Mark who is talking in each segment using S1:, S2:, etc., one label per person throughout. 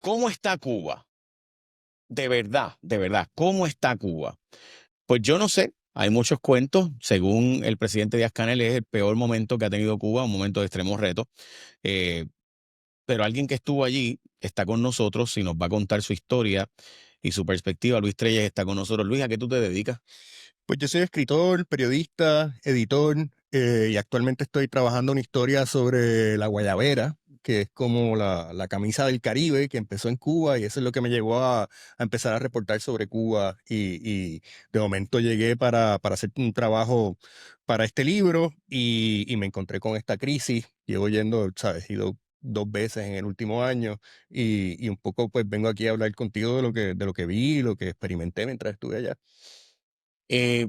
S1: ¿Cómo está Cuba? De verdad, ¿cómo está Cuba? Pues yo no sé, hay muchos cuentos. Según el presidente Díaz-Canel, es el peor momento que ha tenido Cuba, un momento de extremo reto. Eh, pero alguien que estuvo allí está con nosotros y nos va a contar su historia y su perspectiva. Luis Treyes está con nosotros. Luis, ¿a qué tú te dedicas?
S2: Pues yo soy escritor, periodista, editor, y actualmente estoy trabajando una historia sobre la guayabera, que es como la camisa del Caribe que empezó en Cuba, y eso es lo que me llevó a empezar a reportar sobre Cuba. Y de momento llegué para hacer un trabajo para este libro y me encontré con esta crisis. Llevo yendo, sabes, he ido 2 veces en el último año y un poco pues vengo aquí a hablar contigo de lo que vi, lo que experimenté mientras estuve allá.
S1: Eh,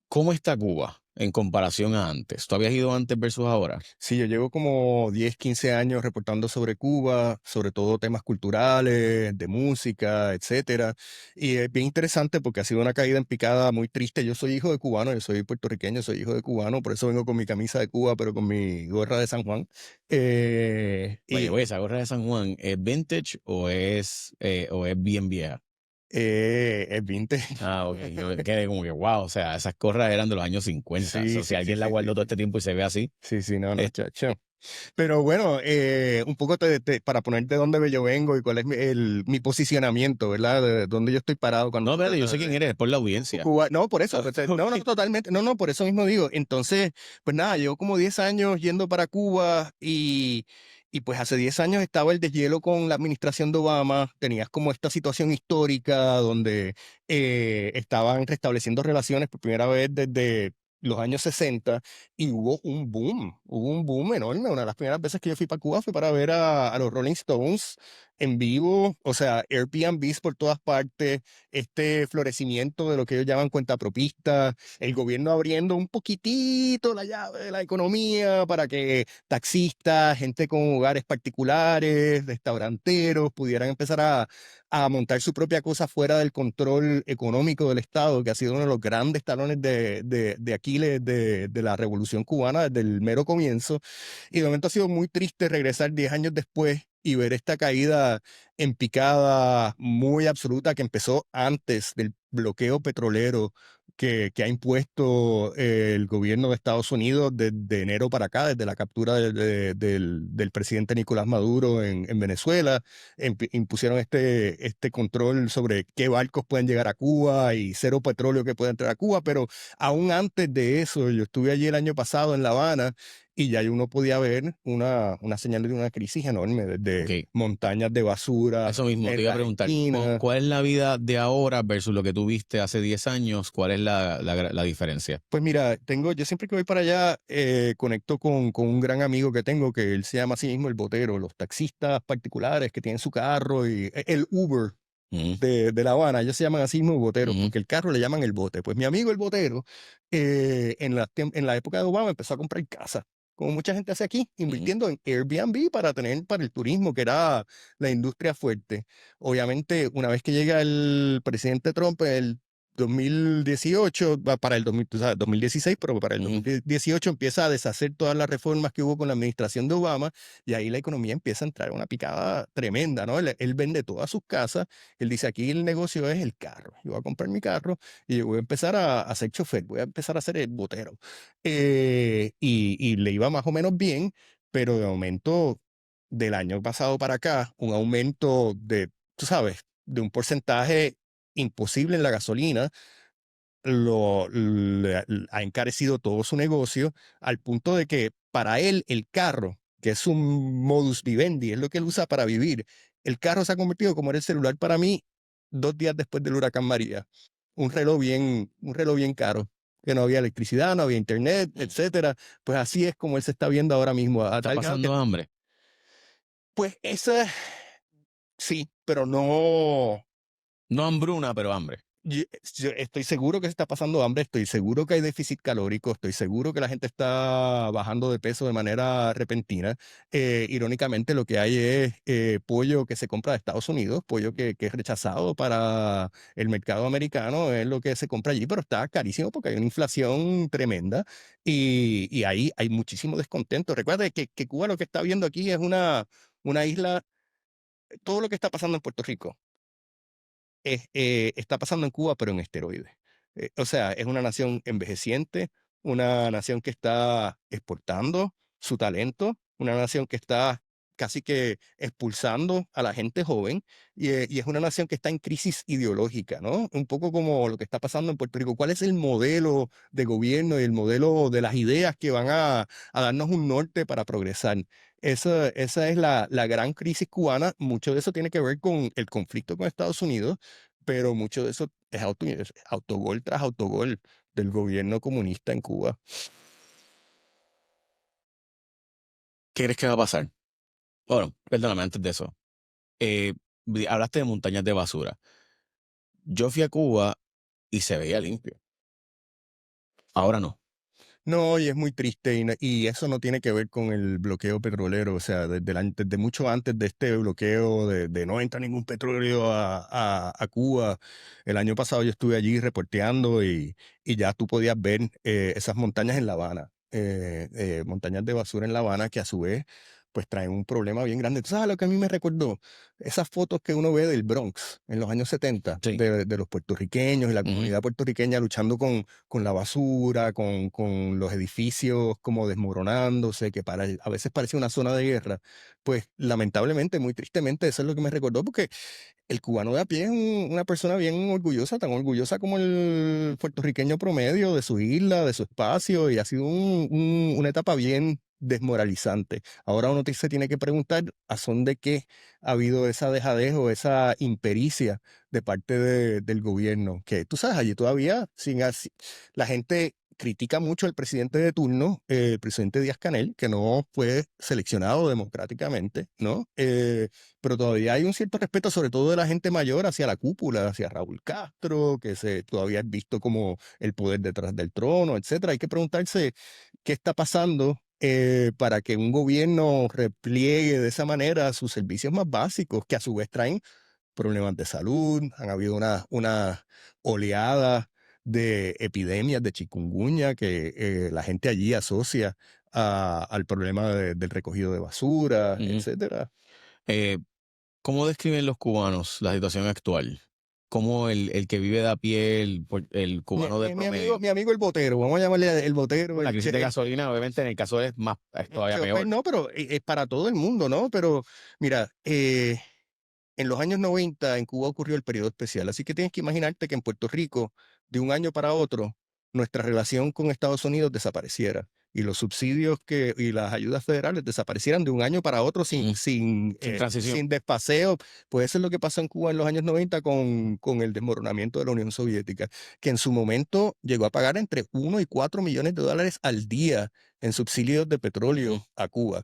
S1: ¿Cómo está Cuba en comparación a antes? ¿Tú habías ido antes versus ahora?
S2: Sí, yo llevo como 10, 15 años reportando sobre Cuba, sobre todo temas culturales, de música, etcétera. Y es bien interesante porque ha sido una caída en picada muy triste. Yo soy hijo de cubano, yo soy puertorriqueño, soy hijo de cubano, por eso vengo con mi camisa de Cuba, pero con mi gorra de San Juan.
S1: Oye,
S2: Y
S1: oye, ¿esa gorra de San Juan es vintage o es bien vieja?
S2: es vintage.
S1: Ah, ok. Yo quedé como que, wow, o sea, esas gorras eran de los años 50. O
S2: Sí,
S1: sea, si
S2: sí, sí,
S1: alguien la
S2: sí, sí.
S1: guardó todo este tiempo y se ve así,
S2: Sí, sí, no, no,
S1: es-
S2: chacho. Pero bueno, un poco para ponerte dónde yo vengo y cuál es mi posicionamiento, ¿verdad? De dónde yo estoy parado cuando
S1: no,
S2: se
S1: espérate, yo
S2: trata
S1: sé quién eres, es por la audiencia.
S2: Cuba. No, por eso, pues, no, no,
S1: Ok.
S2: totalmente, no, no, por eso mismo digo. Entonces, pues nada, llevo como 10 años yendo para Cuba y pues hace 10 años estaba el deshielo con la administración de Obama, tenías como esta situación histórica donde estaban restableciendo relaciones por primera vez desde los años 60 y hubo un boom enorme. Una de las primeras veces que yo fui para Cuba fue para ver a los Rolling Stones en vivo, o sea, Airbnbs por todas partes, este florecimiento de lo que ellos llaman cuentapropistas, el gobierno abriendo un poquitito la llave de la economía para que taxistas, gente con hogares particulares, restauranteros pudieran empezar a montar su propia cosa fuera del control económico del Estado, que ha sido uno de los grandes talones de Aquiles de la Revolución Cubana desde el mero comienzo. Y de momento ha sido muy triste regresar 10 años después y ver esta caída en picada muy absoluta que empezó antes del bloqueo petrolero que ha impuesto el gobierno de Estados Unidos desde enero para acá, desde la captura del presidente Nicolás Maduro en Venezuela. Impusieron este control sobre qué barcos pueden llegar a Cuba y cero petróleo que puede entrar a Cuba, pero aún antes de eso, yo estuve allí el año pasado en La Habana y ya uno podía ver una señal de una crisis enorme,
S1: Ok,
S2: desde montañas de basura
S1: eso mismo, te
S2: en
S1: iba a
S2: las
S1: preguntar,
S2: esquinas.
S1: ¿cuál es la vida de ahora versus lo que tú viste hace 10 años? ¿Cuál es la diferencia?
S2: Pues mira, yo siempre que voy para allá, conecto con un gran amigo que tengo, que él se llama así mismo el botero, los taxistas particulares que tienen su carro y el Uber
S1: Ujú,
S2: de La Habana, ellos se llaman así mismo boteros,
S1: ujú,
S2: porque el carro le llaman el bote. Pues mi amigo el botero, en la época de Obama empezó a comprar casa, como mucha gente hace aquí,
S1: ujú.
S2: invirtiendo en Airbnb para el turismo, que era la industria fuerte. Obviamente, una vez que llega el presidente Trump, el 2018, para el 2000, o sea, 2016, pero para el
S1: Ujú.
S2: 2018 empieza a deshacer todas las reformas que hubo con la administración de Obama y ahí la economía empieza a entrar en una picada tremenda, ¿no? Él vende todas sus casas, él dice, aquí el negocio es el carro, yo voy a comprar mi carro y yo voy a empezar a ser chofer, voy a empezar a ser el botero. Y le iba más o menos bien, pero de momento, del año pasado para acá, un aumento de, tú sabes, de un porcentaje imposible en la gasolina, ha encarecido todo su negocio al punto de que para él el carro, que es un modus vivendi, es lo que él usa para vivir, el carro se ha convertido como era el celular para mí 2 días después del huracán María. Un reloj bien caro, que no había electricidad, no había internet, etcétera. Pues así es como él se está viendo ahora mismo, a
S1: ¿Está
S2: tal grado que,
S1: pasando hambre?
S2: pues esa, sí, pero no.
S1: No hambruna, pero hambre.
S2: Yo estoy seguro que se está pasando hambre, estoy seguro que hay déficit calórico, estoy seguro que la gente está bajando de peso de manera repentina. Irónicamente, lo que hay es pollo que se compra de Estados Unidos, pollo que es rechazado para el mercado americano, es lo que se compra allí, pero está carísimo porque hay una inflación tremenda y ahí hay muchísimo descontento. Recuerda que Cuba lo que está viendo aquí es una isla todo lo que está pasando en Puerto Rico está pasando en Cuba, pero en esteroides. O sea, es una nación envejeciente, una nación que está exportando su talento, una nación que está casi que expulsando a la gente joven y es una nación que está en crisis ideológica, ¿no? Un poco como lo que está pasando en Puerto Rico. ¿Cuál es el modelo de gobierno y el modelo de las ideas que van a darnos un norte para progresar? Esa es la gran crisis cubana. Mucho de eso tiene que ver con el conflicto con Estados Unidos, pero mucho de eso es autogol tras autogol del gobierno comunista en Cuba.
S1: ¿Qué crees que va a pasar? Bueno, perdóname, antes de eso. Eh, Hablaste de montañas de basura. Yo fui a Cuba y se veía limpio. Ahora no.
S2: No, y es muy triste y eso no tiene que ver con el bloqueo petrolero, o sea, desde mucho antes de este bloqueo de no entra ningún petróleo a Cuba. El año pasado yo estuve allí reporteando y ya tú podías ver esas montañas en La Habana, montañas de basura en La Habana que a su vez pues traen un problema bien grande. ¿Tú sabes lo que a mí me recordó? Esas fotos que uno ve del Bronx en los años 70,
S1: Sí.
S2: de los puertorriqueños y la
S1: Ujú.
S2: comunidad puertorriqueña luchando con la basura, con los edificios como desmoronándose, que a veces parece una zona de guerra. Pues lamentablemente, muy tristemente, eso es lo que me recordó, porque el cubano de a pie es una persona bien orgullosa, tan orgullosa como el puertorriqueño promedio de su isla, de su espacio, y ha sido una etapa bien desmoralizante. Ahora uno se tiene que preguntar a son de qué ha habido esa dejadez o esa impericia de parte del gobierno, que tú sabes, allí todavía la gente critica mucho al presidente de turno, el presidente Díaz-Canel, que no fue seleccionado democráticamente, ¿no? Pero todavía hay un cierto respeto, sobre todo de la gente mayor, hacia la cúpula, hacia Raúl Castro, que todavía es visto como el poder detrás del trono, etcétera. Hay que preguntarse qué está pasando para que un gobierno repliegue de esa manera sus servicios más básicos, que a su vez traen problemas de salud, han habido una oleada de epidemias de chikungunya que la gente allí asocia al problema del recogido de basura,
S1: Ujú.
S2: etcétera.
S1: Eh, ¿Cómo describen los cubanos la situación actual? ¿Cómo el que vive de a pie, el cubano de promedio?
S2: Mi amigo el botero, vamos a llamarle el botero,
S1: Con la
S2: el
S1: crisis de
S2: que
S1: gasolina, obviamente en el caso es más, es todavía
S2: pues
S1: peor.
S2: no, pero es para todo el mundo, ¿no? Pero mira, en los años 90 en Cuba ocurrió el periodo especial, así que tienes que imaginarte que en Puerto Rico, de un año para otro, nuestra relación con Estados Unidos desapareciera y los subsidios y las ayudas federales desaparecieran de un año para otro
S1: Ujú. Sin transición.
S2: sin despaseo. Pues eso es lo que pasó en Cuba en los años 90 con el desmoronamiento de la Unión Soviética, que en su momento llegó a pagar entre 1 y 4 millones de dólares al día en subsidios de
S1: Ujú.
S2: petróleo a Cuba.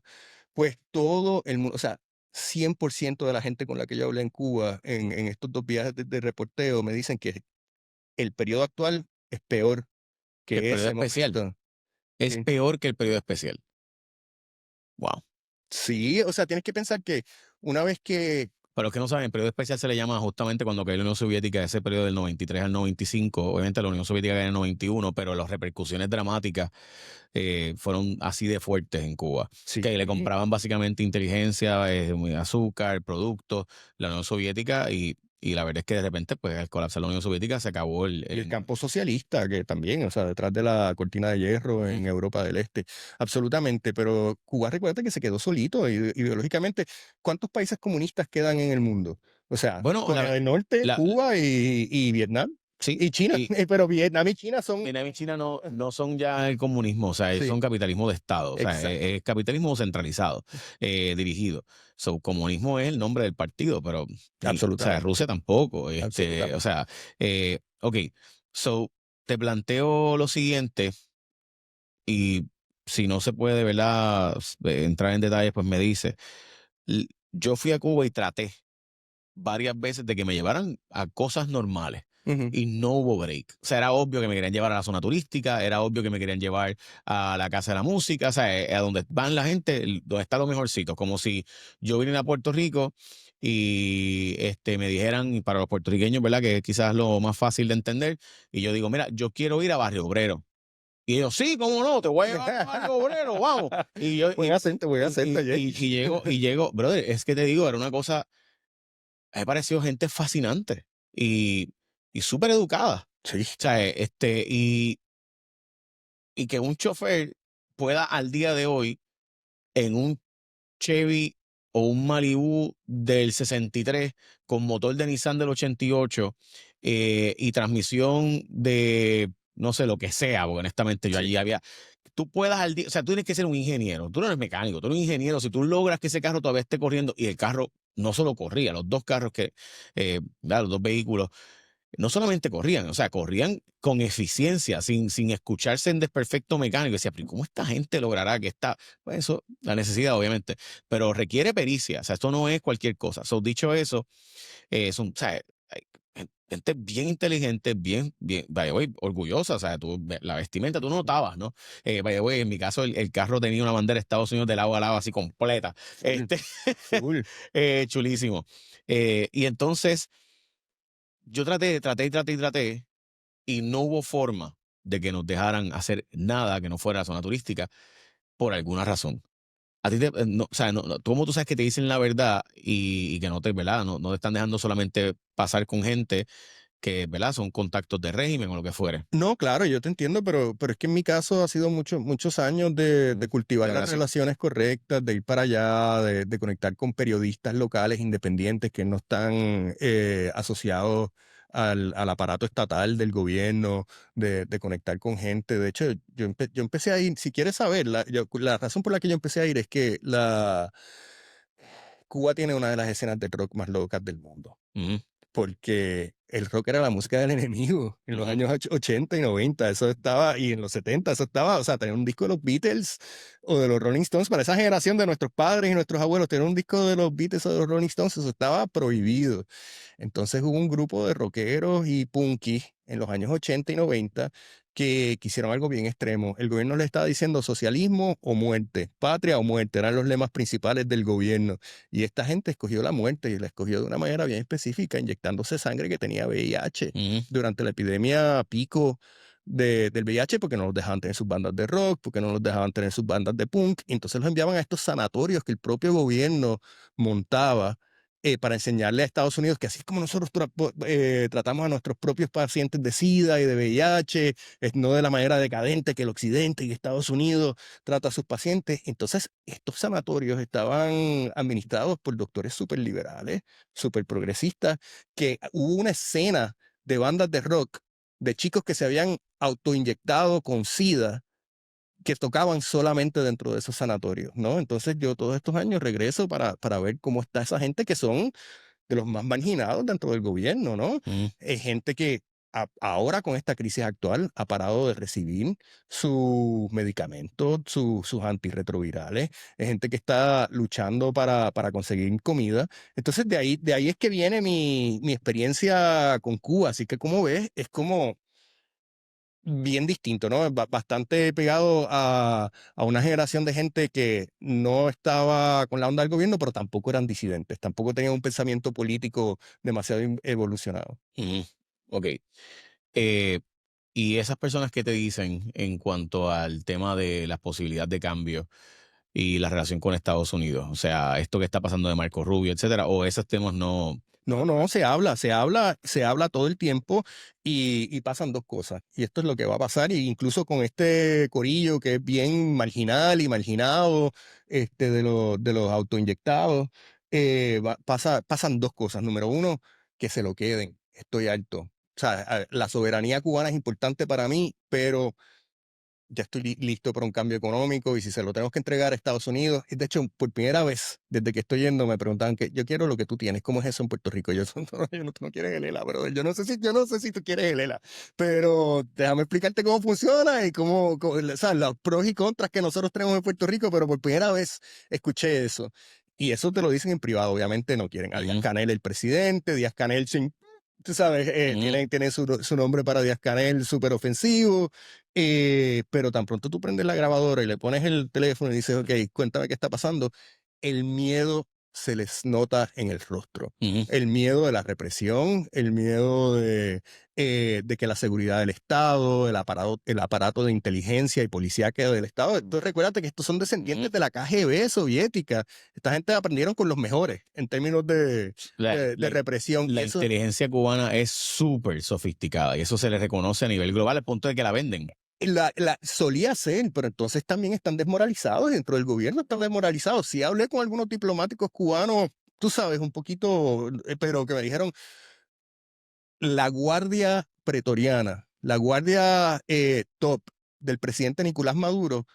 S2: Pues todo el mundo, o sea, 100% de la gente con la que yo hablé en Cuba en estos 2 viajes de reporteo me dicen que el periodo actual es peor
S1: Que el
S2: que
S1: periodo
S2: ese
S1: especial
S2: momento.
S1: es
S2: Sí.
S1: peor que el periodo especial. Wow.
S2: Sí, o sea, tienes que pensar que una vez que
S1: Para los que no saben, el periodo especial se le llama justamente cuando cayó la Unión Soviética, ese periodo del 93 al 95. Obviamente la Unión Soviética cayó en el 91, pero las repercusiones dramáticas fueron así de fuertes en Cuba.
S2: sí,
S1: Que le compraban básicamente inteligencia, azúcar, productos, la Unión Soviética y la verdad es que de repente, pues al colapsar la Unión Soviética se acabó
S2: y el campo socialista, que también, o sea, detrás de la cortina de hierro
S1: Ujú.
S2: en Europa del Este, absolutamente, pero Cuba recuerda que se quedó solito ideológicamente. ¿Cuántos países comunistas quedan en el mundo? O sea,
S1: Bueno,
S2: Corea del Norte,
S1: la,
S2: Cuba y Vietnam
S1: sí,
S2: y China,
S1: y
S2: pero Vietnam y China son,
S1: Vietnam y China no son ya el comunismo, o sea,
S2: sí,
S1: son capitalismo de Estado, o sea,
S2: exacto,
S1: es capitalismo centralizado, dirigido. So, comunismo es el nombre del partido, pero, o sea,
S2: absolutamente,
S1: Rusia tampoco, o
S2: absolutamente.
S1: sea, ok, so, te planteo lo siguiente, y si no se puede, ¿verdad? Entrar en detalles, pues me dice. Yo fui a Cuba y traté varias veces de que me llevaran a cosas normales
S2: Ujú.
S1: y no hubo break. O sea, era obvio que me querían llevar a la zona turística, era obvio que me querían llevar a la Casa de la Música, o sea, a donde van la gente, donde están los mejorcitos, como si yo viniera a Puerto Rico y me dijeran, y para los puertorriqueños, ¿verdad? Que es quizás lo más fácil de entender, y yo digo, mira, yo quiero ir a Barrio Obrero. Y ellos, sí, cómo no, te voy a llevar a Barrio Obrero, vamos. Y yo,
S2: Buen acento
S1: y
S2: ayer.
S1: llego, brother, es que te digo, era una cosa me pareció gente fascinante y, y súper educada.
S2: Sí.
S1: O sea, y que un chofer pueda al día de hoy en un Chevy o un Malibu del 63 con motor de Nissan del 88 y transmisión de no sé lo que sea, porque honestamente yo
S2: Sí.
S1: allí había. Tú puedas al día, o sea, tú tienes que ser un ingeniero, tú no eres mecánico, tú eres un ingeniero. Si tú logras que ese carro todavía esté corriendo y el carro no solo corría, los dos carros los dos vehículos no solamente corrían, o sea, corrían con eficiencia, sin escucharse en desperfecto mecánico. Y decía, pero ¿cómo esta gente logrará que esta, pues eso, la necesidad obviamente, pero requiere pericia, o sea, esto no es cualquier cosa. So, dicho eso, son, o sea, gente bien inteligente, bien, by the way, orgullosa, o sea, la vestimenta tú notabas, ¿no? By the way, en mi caso, el carro tenía una bandera de Estados Unidos de lado a lado así completa,
S2: Full, full.
S1: chulísimo. Y entonces, yo traté, y no hubo forma de que nos dejaran hacer nada que no fuera zona turística por alguna razón. A ti no, o sea, ¿cómo tú sabes que te dicen la verdad y que no te, ¿verdad? No te están dejando solamente pasar con gente que, ¿verdad? Son contactos de régimen o lo que fuere.
S2: No, claro, yo te entiendo, pero es que en mi caso ha sido muchos años de cultivar
S1: La
S2: las
S1: relación.
S2: relaciones correctas, de ir para allá, de conectar con periodistas locales independientes que no están asociados al aparato estatal del gobierno, de conectar con gente. De hecho, yo empecé a ir, si quieres saber, la razón por la que yo empecé a ir es que Cuba tiene una de las escenas de rock más locas del mundo,
S1: Ujú,
S2: porque el rock era la música del enemigo en los
S1: ujú,
S2: años 80 y 90, eso estaba, y en los 70, eso estaba, o sea, tener un disco de los Beatles o de los Rolling Stones, para esa generación de nuestros padres y nuestros abuelos, tener un disco de los Beatles o de los Rolling Stones, eso estaba prohibido. Entonces hubo un grupo de rockeros y punkis en los años 80 y 90 que quisieron algo bien extremo. El gobierno le estaba diciendo socialismo o muerte, patria o muerte, eran los lemas principales del gobierno. Y esta gente escogió la muerte y la escogió de una manera bien específica, inyectándose sangre que tenía VIH
S1: ujú,
S2: durante la epidemia pico del VIH, porque no los dejaban tener sus bandas de rock, porque no los dejaban tener sus bandas de punk. Y entonces los enviaban a estos sanatorios que el propio gobierno montaba para enseñarle a Estados Unidos que así es como nosotros tratamos a nuestros propios pacientes de SIDA y de VIH, no de la manera decadente que el Occidente y Estados Unidos trata a sus pacientes. Entonces, estos sanatorios estaban administrados por doctores súper liberales, súper progresistas, que hubo una escena de bandas de rock, de chicos que se habían autoinyectado con SIDA, que tocaban solamente dentro de esos sanatorios, ¿no? Entonces yo todos estos años regreso para ver cómo está esa gente que son de los más marginados dentro del gobierno, ¿no?
S1: ujú,
S2: Es gente que ahora con esta crisis actual ha parado de recibir sus medicamentos, sus antirretrovirales, es gente que está luchando para conseguir comida. Entonces de ahí es que viene mi experiencia con Cuba, así que como ves, es como bien distinto, ¿no? Bastante pegado a una generación de gente que no estaba con la onda del gobierno, pero tampoco eran disidentes, tampoco tenían un pensamiento político demasiado evolucionado.
S1: ujú. Ok. Eh, y esas personas que te dicen en cuanto al tema de las posibilidades de cambio y la relación con Estados Unidos, o sea, esto que está pasando de Marco Rubio, etcétera, o esos temas no.
S2: No, no, se habla todo el tiempo y pasan dos cosas. Y esto es lo que va a pasar, y incluso con este corillo que es bien marginal y marginado, de los autoinyectados, pasan dos cosas. Número uno, que se lo queden. Estoy harto. O sea, la soberanía cubana es importante para mí, pero ya estoy listo para un cambio económico, y si se lo tenemos que entregar a Estados Unidos, de hecho, por primera vez desde que estoy yendo me preguntaban que yo quiero lo que tú tienes, ¿cómo es eso en Puerto Rico? Yo, no, yo no, tú no quieres el ELA, brother. Yo no sé si tú quieres el ELA, pero déjame explicarte cómo funciona y o sea, los pros y contras que nosotros tenemos en Puerto Rico, pero por primera vez escuché eso. Y eso te lo dicen en privado, obviamente no quieren a Díaz
S1: Ujú,
S2: Canel el presidente, Díaz Canel sin, tú sabes,
S1: ujú,
S2: tiene su nombre para Díaz Canel súper ofensivo, pero tan pronto tú prendes la grabadora y le pones el teléfono y dices, ok, cuéntame qué está pasando, el miedo se les nota en el rostro.
S1: Ujú.
S2: El miedo de la represión, el miedo de que la seguridad del Estado, el aparato de inteligencia y policía del Estado. Entonces, recuérdate que estos son descendientes
S1: Ujú.
S2: de la KGB soviética. Esta gente aprendieron con los mejores en términos
S1: La,
S2: de
S1: la-
S2: represión.
S1: la
S2: Y eso
S1: inteligencia cubana es súper sofisticada y eso se le reconoce a nivel global al punto de que la venden.
S2: solía ser, pero entonces también están desmoralizados dentro del gobierno, están desmoralizados. Sí hablé con algunos diplomáticos cubanos, tú sabes, un poquito, pero que me dijeron, la guardia pretoriana, la guardia top del presidente Nicolás Maduro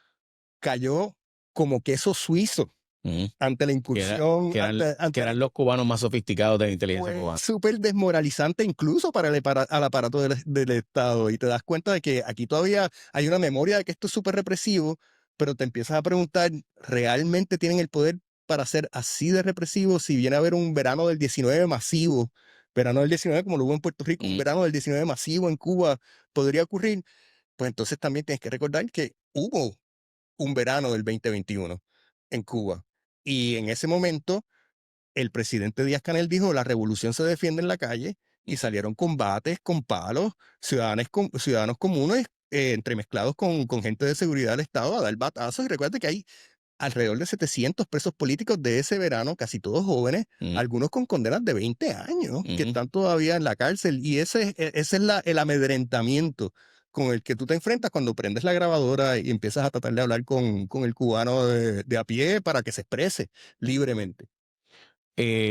S2: cayó como queso suizo
S1: Ujú.
S2: ante la
S1: Que, era-
S2: incursión,
S1: que eran, que eran los cubanos más sofisticados de la inteligencia
S2: fue
S1: cubana.
S2: súper desmoralizante incluso para al aparato del Estado. Y te das cuenta de que aquí todavía hay una memoria de que esto es súper represivo, pero te empiezas a preguntar, ¿realmente tienen el poder para ser así de represivo? Si viene a haber un verano del 19 masivo, verano del 19 como lo hubo en Puerto Rico, un
S1: Ujú.
S2: verano del 19 masivo en Cuba podría ocurrir, pues entonces también tienes que recordar que hubo un verano del 2021 en Cuba. Y en ese momento el presidente Díaz-Canel dijo, la revolución se defiende en la calle, y salieron combates con palos, ciudadanos comunes entremezclados con gente de seguridad del Estado a dar batazos. Y recuerda que hay alrededor de 700 presos políticos de ese verano, casi todos jóvenes,
S1: Ujú.
S2: algunos con condenas de 20 años, que
S1: Ujú.
S2: están todavía en la cárcel. Y ese es el amedrentamiento con el que tú te enfrentas cuando prendes la grabadora y empiezas a tratar de hablar con el cubano de a pie para que se exprese libremente.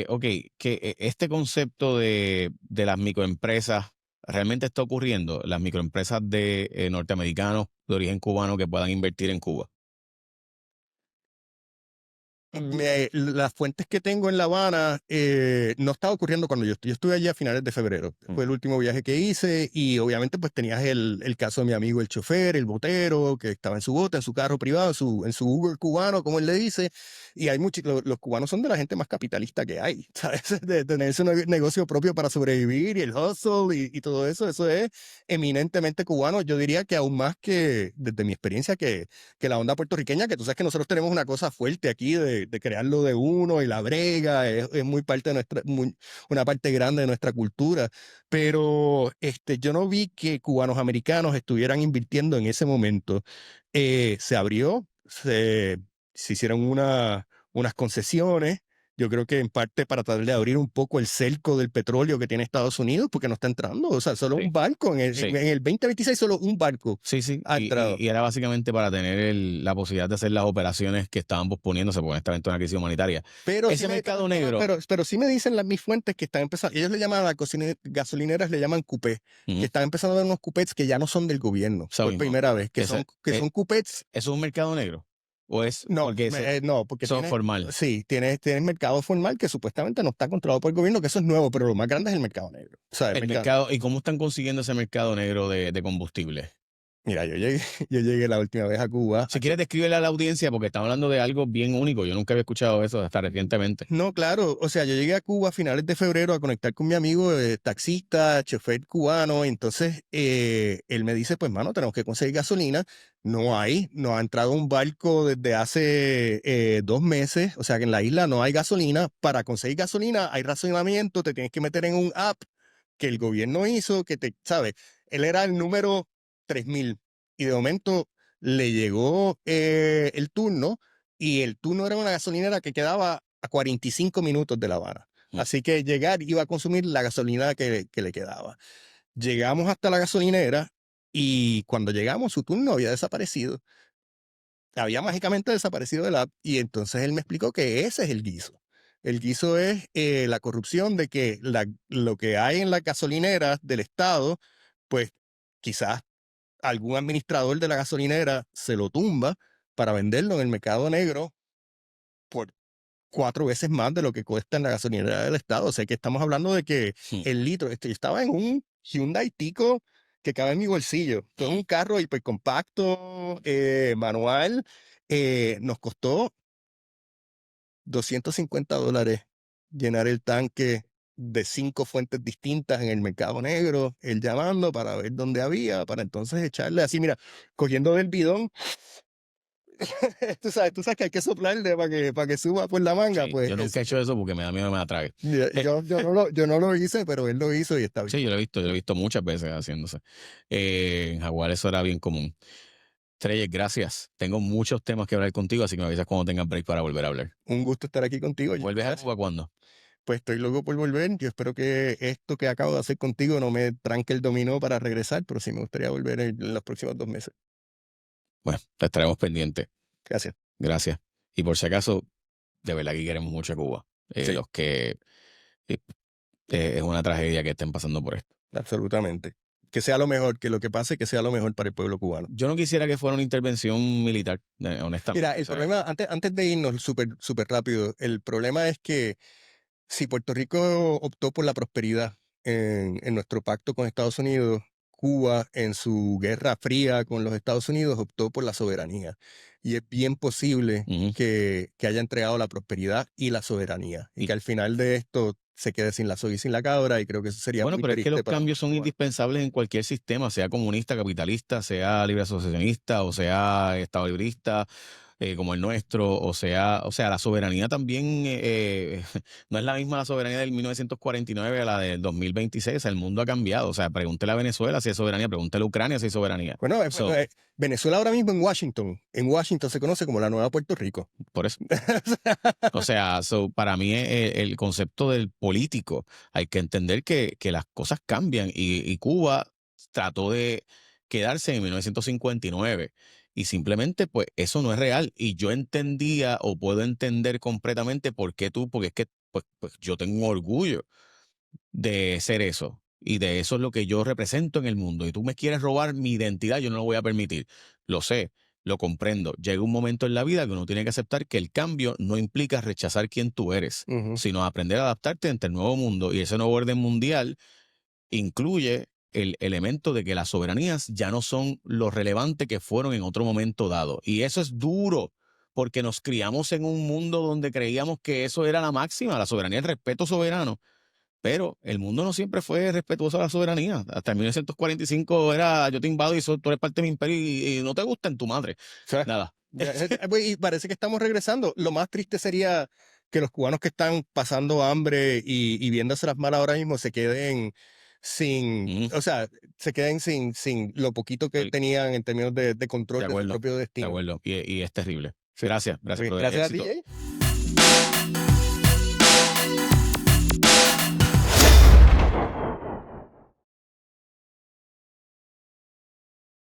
S1: Ok, que este concepto de las microempresas realmente está ocurriendo, las microempresas de norteamericanos de origen cubano que puedan invertir en Cuba.
S2: Las fuentes que tengo en La Habana no estaba ocurriendo cuando yo estuve allí a finales de febrero.
S1: Mm.
S2: Fue el último viaje que hice y obviamente pues tenías el caso de mi amigo el chofer, el botero, que estaba en su bote, en su carro privado, en su Uber cubano, como él le dice. Y hay muchos, los cubanos son de la gente más capitalista que hay, ¿sabes? De tener su negocio propio para sobrevivir y el hustle y todo eso, eso es eminentemente cubano. Yo diría que aún más que, desde mi experiencia, que la onda puertorriqueña, que tú sabes que nosotros tenemos una cosa fuerte aquí de crearlo de uno y la brega, es muy parte de una parte grande de nuestra cultura, pero yo no vi que cubanos americanos estuvieran invirtiendo en ese momento. Se abrió, se hicieron unas concesiones. Yo creo que en parte para tratar de abrir un poco el cerco del petróleo que tiene Estados Unidos, porque no está entrando. O sea, solo un
S1: Sí,
S2: barco. En
S1: sí,
S2: el 2026 solo un barco
S1: sí, sí.
S2: ha entrado.
S1: Y era básicamente para tener la posibilidad de hacer las operaciones que estaban posponiéndose porque honestamente una crisis humanitaria.
S2: Pero sí
S1: Ese mercado negro,
S2: pero sí me dicen mis fuentes que están empezando, ellos le llaman a las gasolineras, le llaman coupé, que
S1: ujú,
S2: están empezando a ver unos coupés que ya no son del gobierno,
S1: eso
S2: por
S1: mismo,
S2: primera vez,
S1: ese,
S2: que son coupés,
S1: ¿eso es un mercado negro? ¿O es
S2: no,
S1: porque eso,
S2: no, porque
S1: eso es formal?
S2: sí, tienes mercado formal que supuestamente no está controlado por el gobierno, que eso es nuevo, pero lo más grande es el mercado negro. O sea, el
S1: El
S2: mercado.
S1: mercado, ¿y cómo están consiguiendo ese mercado negro de combustible?
S2: Mira, yo llegué la última vez a Cuba.
S1: Si quieres, descríbele a la audiencia porque estamos hablando de algo bien único. Yo nunca había escuchado eso hasta recientemente.
S2: No, claro, o sea, yo llegué a Cuba a finales de febrero a conectar con mi amigo taxista, chofer cubano, y entonces él me dice, pues mano, tenemos que conseguir gasolina, no ha entrado un barco desde hace 2 meses, o sea que en la isla no hay gasolina, para conseguir gasolina hay racionamiento, te tienes que meter en un app que el gobierno hizo, ¿sabes? Él era el número 3000 y de momento le llegó el turno y el turno era una gasolinera que quedaba a 45 minutos de La Habana.
S1: Mm.
S2: Así que llegar iba a consumir la gasolina que le quedaba. Llegamos hasta la gasolinera y cuando llegamos su turno había desaparecido. Había mágicamente desaparecido de la app y entonces él me explicó que ese es el guiso. El guiso es la corrupción de que lo que hay en las gasolineras del Estado, pues quizás algún administrador de la gasolinera se lo tumba para venderlo en el mercado negro por 4 veces más de lo que cuesta en la gasolinera del Estado. O sea que estamos hablando de que
S1: Mm.
S2: el litro, yo estaba en un Hyundai Tico que cabe en mi bolsillo. Todo un carro hipercompacto, manual. Nos costó $250 llenar el tanque de 5 fuentes distintas en el mercado negro, él llamando para ver dónde había, para entonces echarle así, mira, cogiendo del bidón tú sabes que hay que soplarle para que suba por la manga,
S1: Sí,
S2: pues
S1: yo nunca he hecho eso porque me da miedo que me la trague.
S2: yo no lo hice, pero él lo hizo y está bien.
S1: Sí, yo lo he visto muchas veces haciéndose. En Jaguar eso era bien común. Treyes, gracias. Tengo muchos temas que hablar contigo, así que me avisas cuando tengas break para volver a hablar.
S2: Un gusto estar aquí contigo.
S1: ¿Vuelves a
S2: Gracias.
S1: Cuba cuándo?
S2: Pues estoy loco por volver. Yo espero que esto que acabo de hacer contigo no me tranque el dominó para regresar, pero sí me gustaría volver en los próximos 2 meses.
S1: Bueno, te estaremos pendientes.
S2: Gracias.
S1: Gracias. Y por si acaso, de verdad que queremos mucho a Cuba.
S2: Sí.
S1: Los que es una tragedia que estén pasando por esto.
S2: Absolutamente. Que sea lo mejor, que lo que pase, que sea lo mejor para el pueblo cubano.
S1: Yo no quisiera que fuera una intervención militar, honestamente.
S2: Mira, el problema, antes de irnos súper rápido, el problema es que si Puerto Rico optó por la prosperidad en nuestro pacto con Estados Unidos, Cuba en su guerra fría con los Estados Unidos optó por la soberanía. Y es bien posible
S1: Ujú.
S2: que haya entregado la prosperidad y la soberanía. Y que al final de esto se quede sin la soga y sin la cabra. Y creo que eso sería
S1: Bueno,
S2: muy
S1: pero es que los
S2: triste para
S1: cambios son
S2: Cuba.
S1: indispensables en cualquier sistema, sea comunista, capitalista, sea libre asociacionista, o sea estado librista, como el nuestro, o sea, la soberanía también no es la misma la soberanía del 1949 a la del 2026. O sea, el mundo ha cambiado. O sea, pregúntele a Venezuela si hay soberanía, pregúntele a Ucrania si hay soberanía.
S2: Bueno,
S1: So,
S2: Venezuela ahora mismo en Washington se conoce como la nueva Puerto Rico.
S1: por eso. O sea, para mí el concepto del político, hay que entender que las cosas cambian y Cuba trató de quedarse en 1959 y simplemente pues eso no es real y yo entendía o puedo entender completamente por qué porque es que pues yo tengo un orgullo de ser eso. Y de eso es lo que yo represento en el mundo. Y tú me quieres robar mi identidad, yo no lo voy a permitir. Lo sé, lo comprendo. Llega un momento en la vida que uno tiene que aceptar que el cambio no implica rechazar quién tú eres,
S2: Ujú.
S1: sino aprender a adaptarte ante el nuevo mundo. Y ese nuevo orden mundial incluye el elemento de que las soberanías ya no son lo relevante que fueron en otro momento dado. Y eso es duro, porque nos criamos en un mundo donde creíamos que eso era la máxima, la soberanía, el respeto soberano. Pero el mundo no siempre fue respetuoso a la soberanía. Hasta en 1945 era yo te invado y tú eres parte de mi imperio y no te gusta en tu madre.
S2: O sea,
S1: Nada.
S2: y parece que estamos regresando. Lo más triste sería que los cubanos que están pasando hambre y viéndose las malas ahora mismo se queden
S1: Ujú.
S2: o sea, se queden sin lo poquito que
S1: Sí,
S2: tenían en términos de
S1: de
S2: control de su
S1: acuerdo,
S2: propio
S1: de
S2: destino.
S1: acuerdo. Y es terrible.
S2: Sí.
S1: Gracias,
S2: Ok,
S1: brother.
S2: gracias a ti,
S1: Éxito.
S2: Jay.